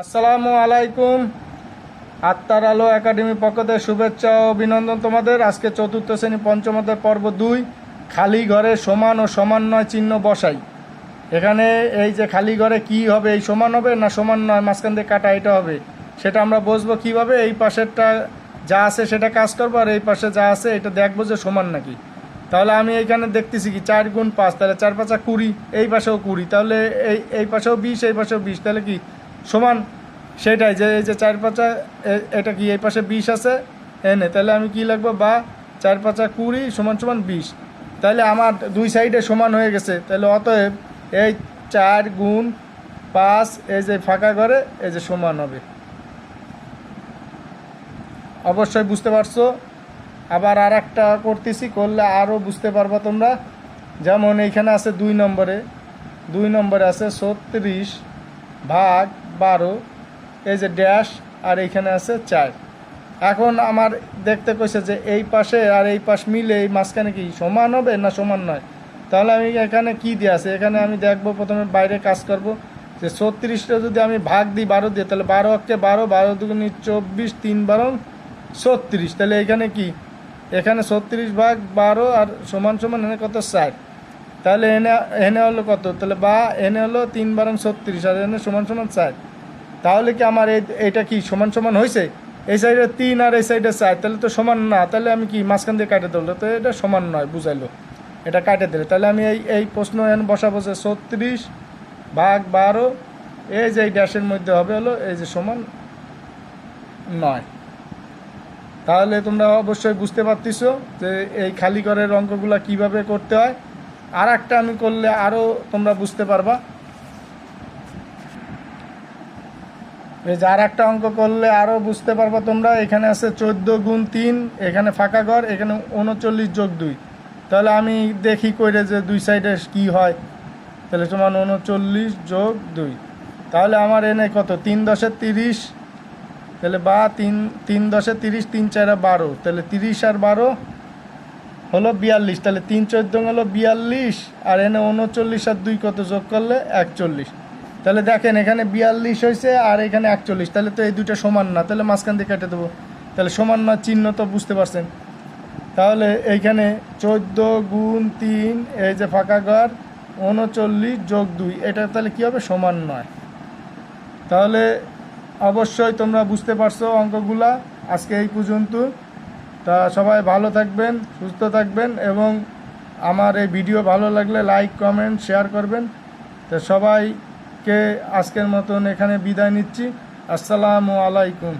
আসসালামু আলাইকুম। আত্মার আলো একাডেমির পক্ষ থেকে শুভেচ্ছা ও অভিনন্দন তোমাদের। আজকে চতুর্থ শ্রেণী পঞ্চম অধ্যায় পর্ব 2, খালি ঘরে সমান ও সমান নয় চিহ্ন বসাই। এখানে এই যে খালি ঘরে কি হবে, এই সমান হবে না সমান নয় মাঝখান দিয়ে কাটা এটা হবে, সেটা আমরা বুঝবো কীভাবে। এই পাশেরটা যা আছে সেটা কাজ করবো, আর এই পাশে যা আছে এটা দেখবো যে সমান নাকি। তাহলে আমি এইখানে দেখতেছি কি 4 গুণ 5, তাহলে 4 5 20, এই পাশেও 20, তাহলে এই পাশেও 20, এই পাশেও 20, তাহলে কি সমান। সেটাই যে এই যে 4 5 এটা কি এই পাশে 20 আছে এনে, তাহলে আমি কি লিখবো, বা 4 5 20 সমান সমান 20। তাহলে আমার দুই সাইডে সমান হয়ে গেছে। তাহলে অতএব এই 4 গুণ 5 এই যে ফাঁকা ঘরে এই যে সমান হবে। অবশ্যই বুঝতে পারছো। আবার আর একটা করতেছি, করলে আরও বুঝতে পারবা তোমরা। যেমন এইখানে আছে 2 নম্বরে আছে 36 ভাগ 12, এই যে ড্যাশ, আর এইখানে আছে 4। এখন আমার দেখতে কইছে যে এই পাশে আর এই পাশ মিলে এই মাঝখানে কি সমান হবে না সমান নয়। তাহলে আমি এখানে কি দিয়ে আছে, এখানে আমি দেখবো প্রথমে বাইরে কাজ করব যে 36টা যদি আমি ভাগ দিই 12 দিয়ে, তাহলে 12 অক্ষে 12, 12 দুগুণে 24, 3 12 36। তাহলে এখানে কি, এখানে 36 ভাগ 12 আর সমান সমান এনে কত 4। তাহলে এনে হলো কত, তাহলে বা এনে হলো 3 12 36, আর এনে সমান সমান 4। তাহলে কি আমার এইটা কি সমান সমান হয়েছে? এই সাইডে 3 আর এই সাইডে 4, তাহলে তো সমান না। তাহলে আমি কি মাঝখান দিয়ে কাটে দিল, তো এটা সমান নয়, বুঝাইলো এটা কাটে দিলে। তাহলে আমি এই প্রশ্ন এনে বসাবো যে 36 ভাগ 12, এই যে এই ড্যাশের মধ্যে হবে হলো এই যে সমান 9। তাহলে তোমরা অবশ্যই বুঝতে পারতেছো যে এই খালি ঘরের অঙ্কগুলো কিভাবে করতে হয়। আর একটা আমি করলে আরও তোমরা বুঝতে পারবা। এই যে আর একটা অঙ্ক করলে আরও বুঝতে পারবা তোমরা। এখানে আছে 14 গুণ 3, এখানে ফাঁকা ঘর, এখানে 39 যোগ 2। তাহলে আমি দেখি কইরে যে দুই সাইডে কি হয়। তাহলে সমান 39 যোগ 2। তাহলে আমার এনে কত, 3 10 30, তাহলে বা 3 10 30, 3 4 12, তাহলে 30 আর 12 হলো 42। তাহলে 3 14 হলো 42, আর এনে 39 আর 2 কত যোগ করলে 41। তাহলে দেখেন এখানে 42 হয়েছে আর এখানে 41, তাহলে তো এই দুইটা সমান না। তাহলে মাঝখান দিয়ে কেটে দেবো, তাহলে সমান না চিহ্ন তো বুঝতে পারছেন। তাহলে এইখানে 14 গুণ 3 এই যে ফাঁকা ঘর 39 যোগ 2, এটা তাহলে কী হবে, সমান নয়। তাহলে অবশ্যই তোমরা বুঝতে পারছো অঙ্কগুলা। আজকে এই পর্যন্ত। তা সবাই ভালো থাকবেন, সুস্থ থাকবেন, এবং আমার এই ভিডিও ভালো লাগলে লাইক কমেন্ট শেয়ার করবেন। তো সবাইকে আজকের মতন এখানে বিদায় নিচ্ছি। আসসালামু আলাইকুম।